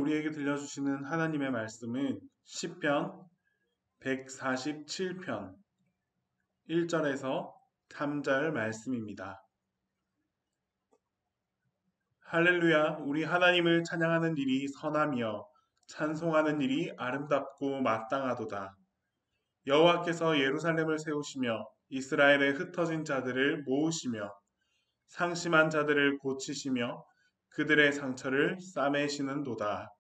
우리에게 들려주시는 하나님의 말씀은 시편 147편 1절에서 3절 말씀입니다. 할렐루야, 우리 하나님을 찬양하는 일이 선하며 찬송하는 일이 아름답고 마땅하도다. 여호와께서 예루살렘을 세우시며 이스라엘의 흩어진 자들을 모으시며 상심한 자들을 고치시며 그들의 상처를 싸매시는도다.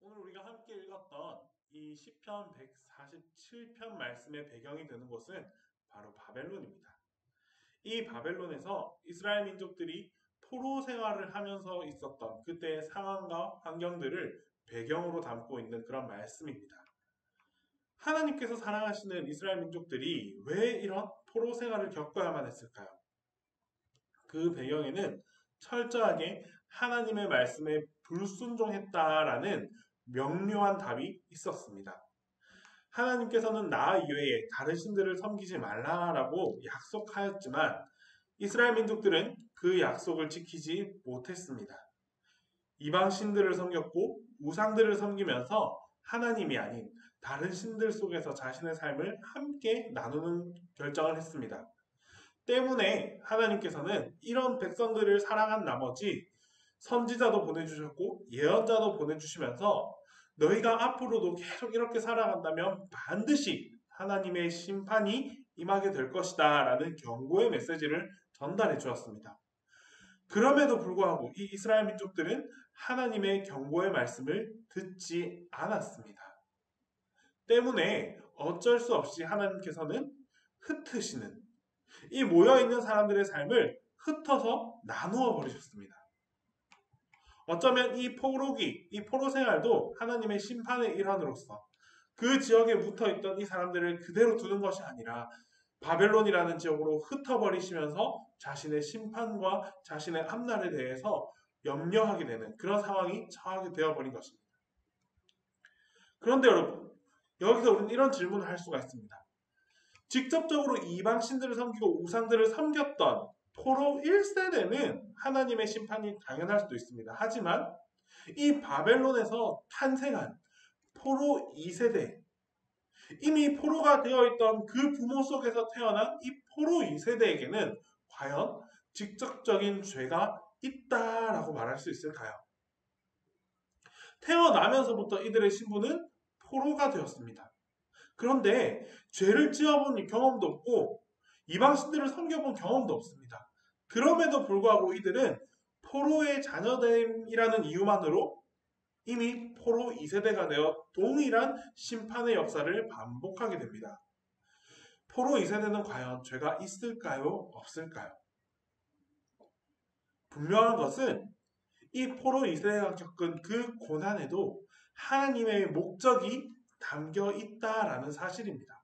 오늘 우리가 함께 읽었던 이 시편 147편 말씀의 배경이 되는 곳은 바로 바벨론입니다. 이 바벨론에서 이스라엘 민족들이 포로 생활을 하면서 있었던 그때의 상황과 환경들을 배경으로 담고 있는 그런 말씀입니다. 하나님께서 사랑하시는 이스라엘 민족들이 왜 이런 포로 생활을 겪어야만 했을까요? 그 배경에는 철저하게 하나님의 말씀에 불순종했다라는 명료한 답이 있었습니다. 하나님께서는 나 이외에 다른 신들을 섬기지 말라라고 약속하였지만 이스라엘 민족들은 그 약속을 지키지 못했습니다. 이방 신들을 섬겼고 우상들을 섬기면서 하나님이 아닌 다른 신들 속에서 자신의 삶을 함께 나누는 결정을 했습니다. 때문에 하나님께서는 이런 백성들을 사랑한 나머지 선지자도 보내주셨고 예언자도 보내주시면서 너희가 앞으로도 계속 이렇게 살아간다면 반드시 하나님의 심판이 임하게 될 것이다 라는 경고의 메시지를 전달해 주었습니다. 그럼에도 불구하고 이 이스라엘 민족들은 하나님의 경고의 말씀을 듣지 않았습니다. 때문에 어쩔 수 없이 하나님께서는 흩으시는 이 모여있는 사람들의 삶을 흩어서 나누어 버리셨습니다. 어쩌면 이 포로기, 이 포로 생활도 하나님의 심판의 일환으로서 그 지역에 묻어있던 이 사람들을 그대로 두는 것이 아니라 바벨론이라는 지역으로 흩어버리시면서 자신의 심판과 자신의 앞날에 대해서 염려하게 되는 그런 상황이 처하게 되어버린 것입니다. 그런데 여러분, 여기서 우리는 이런 질문을 할 수가 있습니다. 직접적으로 이방 신들을 섬기고 우상들을 섬겼던 포로 1세대는 하나님의 심판이 당연할 수도 있습니다. 하지만 이 바벨론에서 탄생한 포로 2세대, 이미 포로가 되어 있던 그 부모 속에서 태어난 이 포로 2세대에게는 과연 직접적인 죄가 있다라고 말할 수 있을까요? 태어나면서부터 이들의 신분은 포로가 되었습니다. 그런데 죄를 지어본 경험도 없고 이방 신들을 섬겨본 경험도 없습니다. 그럼에도 불구하고 이들은 포로의 자녀됨이라는 이유만으로 이미 포로 2세대가 되어 동일한 심판의 역사를 반복하게 됩니다. 포로 2세대는 과연 죄가 있을까요? 없을까요? 분명한 것은 이 포로 2세대가 겪은 그 고난에도 하나님의 목적이 담겨 있다라는 사실입니다.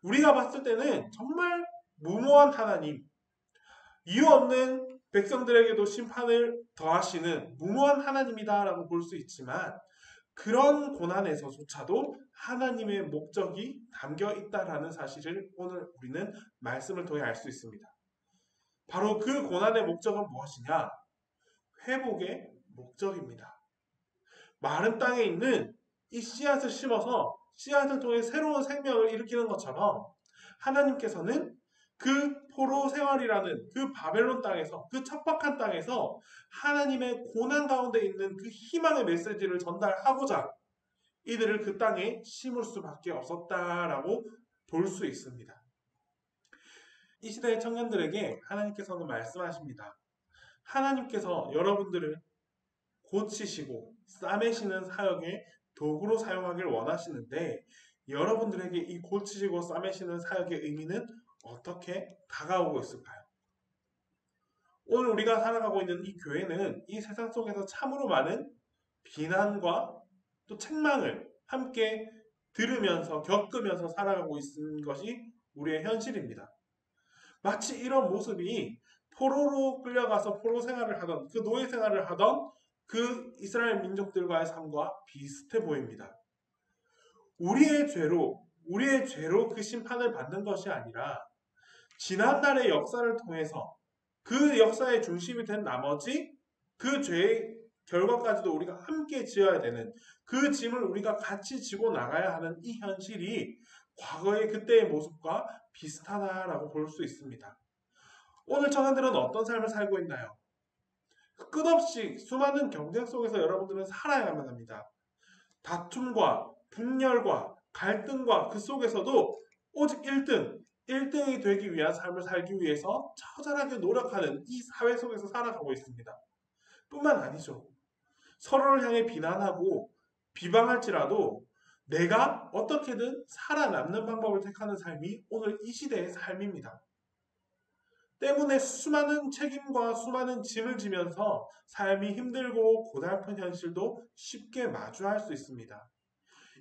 우리가 봤을 때는 정말 무모한 하나님, 이유 없는 백성들에게도 심판을 더하시는 무모한 하나님이다라고 볼 수 있지만 그런 고난에서조차도 하나님의 목적이 담겨 있다라는 사실을 오늘 우리는 말씀을 통해 알 수 있습니다. 바로 그 고난의 목적은 무엇이냐? 회복의 목적입니다. 마른 땅에 있는 이 씨앗을 심어서 씨앗을 통해 새로운 생명을 일으키는 것처럼 하나님께서는 그 포로 생활이라는 그 바벨론 땅에서 그 척박한 땅에서 하나님의 고난 가운데 있는 그 희망의 메시지를 전달하고자 이들을 그 땅에 심을 수밖에 없었다라고 볼 수 있습니다. 이 시대의 청년들에게 하나님께서는 말씀하십니다. 하나님께서 여러분들을 고치시고 싸매시는 사역의 도구로 사용하길 원하시는데 여러분들에게 이 고치시고 싸매시는 사역의 의미는 어떻게 다가오고 있을까요? 오늘 우리가 살아가고 있는 이 교회는 이 세상 속에서 참으로 많은 비난과 또 책망을 함께 들으면서 겪으면서 살아가고 있는 것이 우리의 현실입니다. 마치 이런 모습이 포로로 끌려가서 포로 생활을 하던 그 노예 생활을 하던 그 이스라엘 민족들과의 삶과 비슷해 보입니다. 우리의 죄로 그 심판을 받는 것이 아니라 지난날의 역사를 통해서 그 역사의 중심이 된 나머지 그 죄의 결과까지도 우리가 함께 지어야 되는 그 짐을 우리가 같이 지고 나가야 하는 이 현실이 과거의 그때의 모습과 비슷하다라고 볼 수 있습니다. 오늘 청년들은 어떤 삶을 살고 있나요? 끝없이 수많은 경쟁 속에서 여러분들은 살아야만 합니다. 다툼과 분열과 갈등과 그 속에서도 오직 1등이 되기 위한 삶을 살기 위해서 처절하게 노력하는 이 사회 속에서 살아가고 있습니다. 뿐만 아니죠. 서로를 향해 비난하고 비방할지라도 내가 어떻게든 살아남는 방법을 택하는 삶이 오늘 이 시대의 삶입니다. 때문에 수많은 책임과 수많은 짐을 지면서 삶이 힘들고 고달픈 현실도 쉽게 마주할 수 있습니다.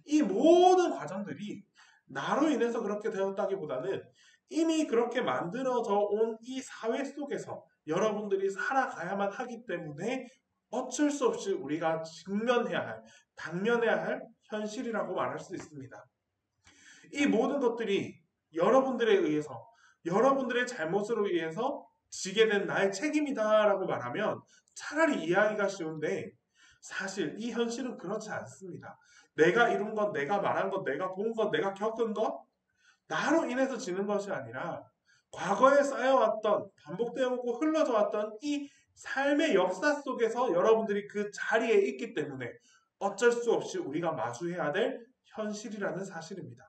이 모든 과정들이 나로 인해서 그렇게 되었다기보다는 이미 그렇게 만들어져 온 이 사회 속에서 여러분들이 살아가야만 하기 때문에 어쩔 수 없이 우리가 당면해야 할 현실이라고 말할 수 있습니다. 이 모든 것들이 여러분들에 의해서 여러분들의 잘못으로 인해서 지게 된 나의 책임이다라고 말하면 차라리 이해하기가 쉬운데 사실 이 현실은 그렇지 않습니다. 내가 이룬 것, 내가 말한 것, 내가 본 것, 내가 겪은 것 나로 인해서 지는 것이 아니라 과거에 쌓여왔던 반복되어 오고 흘러져 왔던 이 삶의 역사 속에서 여러분들이 그 자리에 있기 때문에 어쩔 수 없이 우리가 마주해야 될 현실이라는 사실입니다.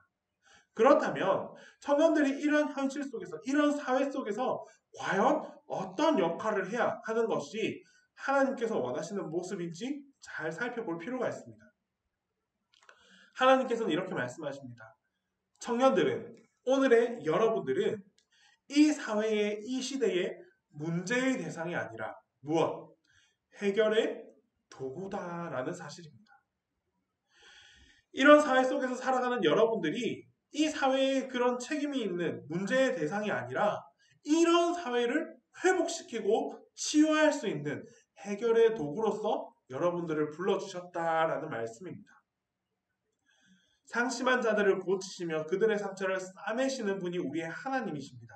그렇다면 청년들이 이런 현실 속에서 이런 사회 속에서 과연 어떤 역할을 해야 하는 것이 하나님께서 원하시는 모습인지 잘 살펴볼 필요가 있습니다. 하나님께서는 이렇게 말씀하십니다. 청년들은 오늘의 여러분들은 이 사회의 이 시대의 문제의 대상이 아니라 무엇? 해결의 도구다라는 사실입니다. 이런 사회 속에서 살아가는 여러분들이 이 사회에 그런 책임이 있는 문제의 대상이 아니라 이런 사회를 회복시키고 치유할 수 있는 해결의 도구로서 여러분들을 불러주셨다라는 말씀입니다. 상심한 자들을 고치시며 그들의 상처를 싸매시는 분이 우리의 하나님이십니다.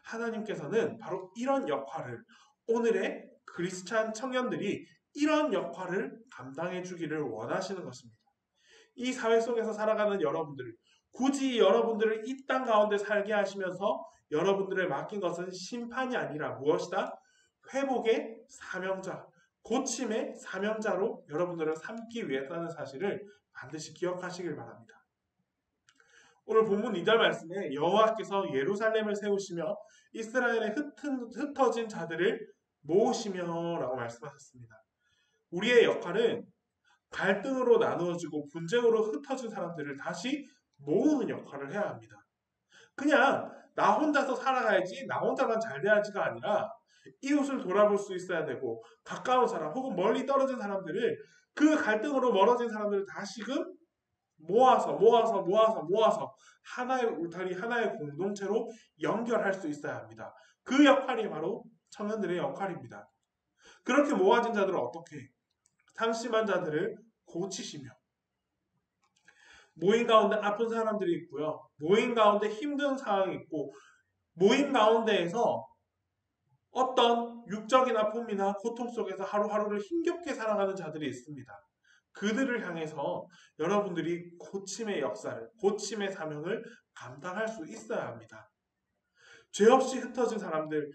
하나님께서는 바로 이런 역할을 오늘의 크리스찬 청년들이 이런 역할을 감당해 주기를 원하시는 것입니다. 이 사회 속에서 살아가는 여러분들, 굳이 여러분들을 이 땅 가운데 살게 하시면서 여러분들을 맡긴 것은 심판이 아니라 무엇이다? 회복의 사명자, 고침의 사명자로 여러분들을 삼기 위해서라는 사실을 반드시 기억하시길 바랍니다. 오늘 본문 2절 말씀에 여호와께서 예루살렘을 세우시며 이스라엘의 흩어진 자들을 모으시며 라고 말씀하셨습니다. 우리의 역할은 갈등으로 나누어지고 분쟁으로 흩어진 사람들을 다시 모으는 역할을 해야 합니다. 그냥 나 혼자서 살아가야지, 나 혼자만 잘 돼야지가 아니라 이웃을 돌아볼 수 있어야 되고 가까운 사람 혹은 멀리 떨어진 사람들을 그 갈등으로 멀어진 사람들을 다시금 모아서 하나의 울타리, 하나의 공동체로 연결할 수 있어야 합니다. 그 역할이 바로 청년들의 역할입니다. 그렇게 모아진 자들은 어떻게? 상심한 자들을 고치시며 모임 가운데 아픈 사람들이 있고요. 모임 가운데 힘든 상황이 있고 모임 가운데에서 어떤 육적인 아픔이나 고통 속에서 하루하루를 힘겹게 살아가는 자들이 있습니다. 그들을 향해서 여러분들이 고침의 역사를, 고침의 사명을 감당할 수 있어야 합니다. 죄 없이 흩어진 사람들,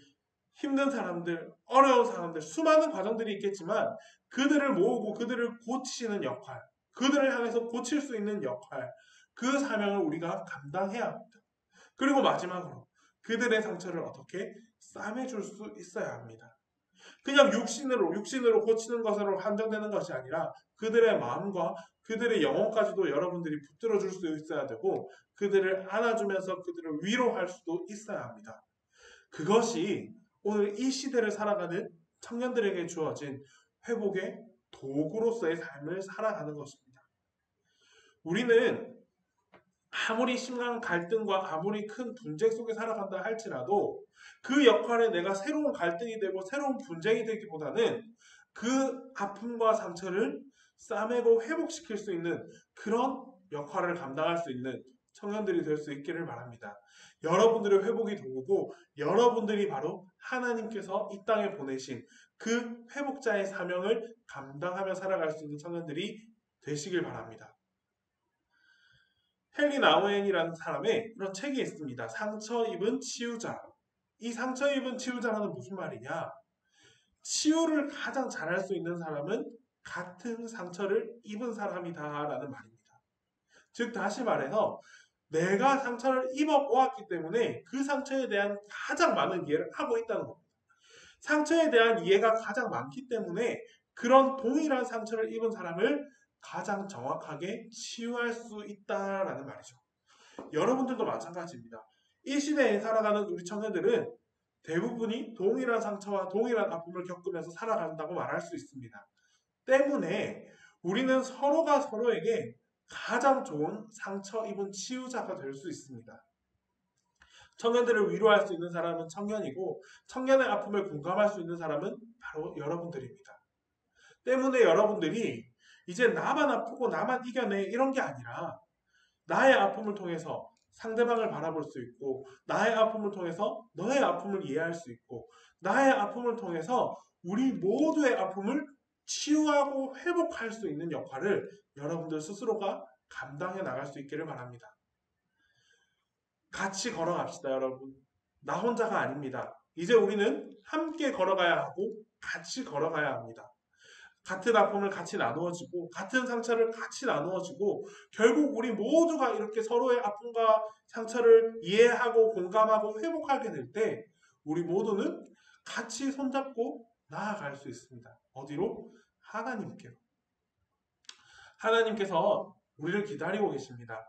힘든 사람들, 어려운 사람들, 수많은 과정들이 있겠지만 그들을 모으고 그들을 고치시는 역할, 그들을 향해서 고칠 수 있는 역할, 그 사명을 우리가 감당해야 합니다. 그리고 마지막으로 그들의 상처를 어떻게 싸매줄 수 있어야 합니다. 그냥 육신으로 고치는 것으로 한정되는 것이 아니라 그들의 마음과 그들의 영혼까지도 여러분들이 붙들어 줄 수 있어야 되고 그들을 안아주면서 그들을 위로할 수도 있어야 합니다. 그것이 오늘 이 시대를 살아가는 청년들에게 주어진 회복의 도구로서의 삶을 살아가는 것입니다. 우리는 아무리 심각한 갈등과 아무리 큰 분쟁 속에 살아간다 할지라도 그 역할에 내가 새로운 갈등이 되고 새로운 분쟁이 되기보다는 그 아픔과 상처를 싸매고 회복시킬 수 있는 그런 역할을 감당할 수 있는 청년들이 될 수 있기를 바랍니다. 여러분들의 회복이 도구고 여러분들이 바로 하나님께서 이 땅에 보내신 그 회복자의 사명을 감당하며 살아갈 수 있는 청년들이 되시길 바랍니다. 헨리 나우엔이라는 사람의 그런 책이 있습니다. 상처 입은 치유자. 이 상처 입은 치유자라는 무슨 말이냐? 치유를 가장 잘할 수 있는 사람은 같은 상처를 입은 사람이다라는 말입니다. 즉 다시 말해서 내가 상처를 입어보았기 때문에 그 상처에 대한 가장 많은 이해를 하고 있다는 겁니다. 상처에 대한 이해가 가장 많기 때문에 그런 동일한 상처를 입은 사람을 가장 정확하게 치유할 수 있다라는 말이죠. 여러분들도 마찬가지입니다. 이 시대에 살아가는 우리 청년들은 대부분이 동일한 상처와 동일한 아픔을 겪으면서 살아간다고 말할 수 있습니다. 때문에 우리는 서로가 서로에게 가장 좋은 상처 입은 치유자가 될 수 있습니다. 청년들을 위로할 수 있는 사람은 청년이고 청년의 아픔을 공감할 수 있는 사람은 바로 여러분들입니다. 때문에 여러분들이 이제 나만 아프고 나만 이겨내 이런 게 아니라 나의 아픔을 통해서 상대방을 바라볼 수 있고 나의 아픔을 통해서 너의 아픔을 이해할 수 있고 나의 아픔을 통해서 우리 모두의 아픔을 치유하고 회복할 수 있는 역할을 여러분들 스스로가 감당해 나갈 수 있기를 바랍니다. 같이 걸어갑시다, 여러분. 나 혼자가 아닙니다. 이제 우리는 함께 걸어가야 하고 같이 걸어가야 합니다. 같은 아픔을 같이 나누어지고 같은 상처를 같이 나누어지고 결국 우리 모두가 이렇게 서로의 아픔과 상처를 이해하고 공감하고 회복하게 될 때 우리 모두는 같이 손잡고 나아갈 수 있습니다. 어디로? 하나님께로. 하나님께서 우리를 기다리고 계십니다.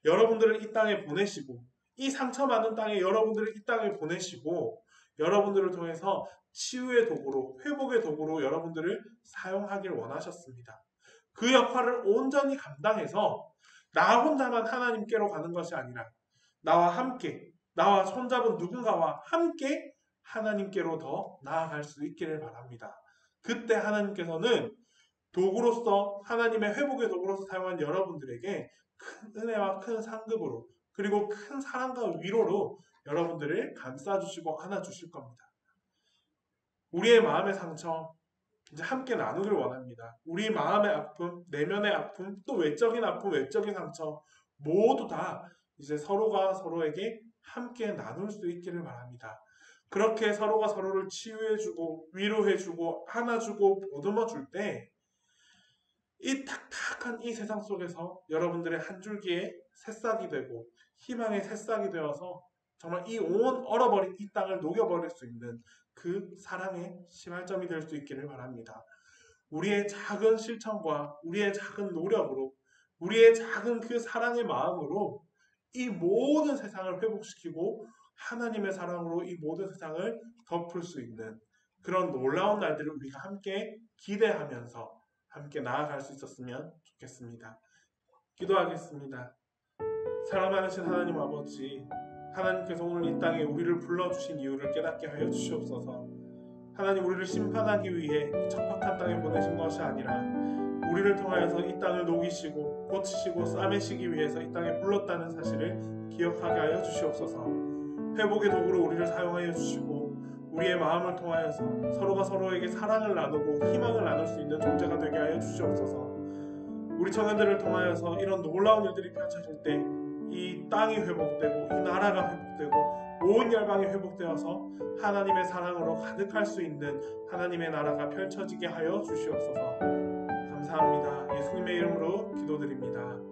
여러분들을 이 땅에 보내시고 이 상처 많은 땅에 여러분들을 이 땅에 보내시고 여러분들을 통해서 치유의 도구로 회복의 도구로 여러분들을 사용하길 원하셨습니다. 그 역할을 온전히 감당해서 나 혼자만 하나님께로 가는 것이 아니라 나와 함께 나와 손잡은 누군가와 함께 하나님께로 더 나아갈 수 있기를 바랍니다. 그때 하나님께서는 도구로서 하나님의 회복의 도구로서 사용한 여러분들에게 큰 은혜와 큰 상급으로 그리고 큰 사랑과 위로로 여러분들을 감싸주시고 안아주실 겁니다. 우리의 마음의 상처 이제 함께 나누길 원합니다. 우리 마음의 아픔, 내면의 아픔, 또 외적인 아픔, 외적인 상처 모두 다 이제 서로가 서로에게 함께 나눌 수 있기를 바랍니다. 그렇게 서로가 서로를 치유해주고 위로해주고 안아주고 보듬어줄 때 이 탁탁한 이 세상 속에서 여러분들의 한 줄기의 새싹이 되고 희망의 새싹이 되어서 정말 이 온 얼어버린 이 땅을 녹여버릴 수 있는 그 사랑의 시발점이 될 수 있기를 바랍니다. 우리의 작은 실천과 우리의 작은 노력으로 우리의 작은 그 사랑의 마음으로 이 모든 세상을 회복시키고 하나님의 사랑으로 이 모든 세상을 덮을 수 있는 그런 놀라운 날들을 우리가 함께 기대하면서 함께 나아갈 수 있었으면 좋겠습니다. 기도하겠습니다. 사랑 많으신 하나님 아버지, 하나님께서 오늘 이 땅에 우리를 불러주신 이유를 깨닫게 하여 주시옵소서. 하나님, 우리를 심판하기 위해 척박한 땅에 보내신 것이 아니라 우리를 통하여서 이 땅을 녹이시고 고치시고 싸매시기 위해서 이 땅에 불렀다는 사실을 기억하게 하여 주시옵소서. 회복의 도구로 우리를 사용하여 주시고 우리의 마음을 통하여서 서로가 서로에게 사랑을 나누고 희망을 나눌 수 있는 존재가 되게 하여 주시옵소서. 우리 청년들을 통하여서 이런 놀라운 일들이 펼쳐질 때 이 땅이 회복되고 이 나라가 회복되고 온 열방이 회복되어서 하나님의 사랑으로 가득할 수 있는 하나님의 나라가 펼쳐지게 하여 주시옵소서. 감사합니다. 예수님의 이름으로 기도드립니다.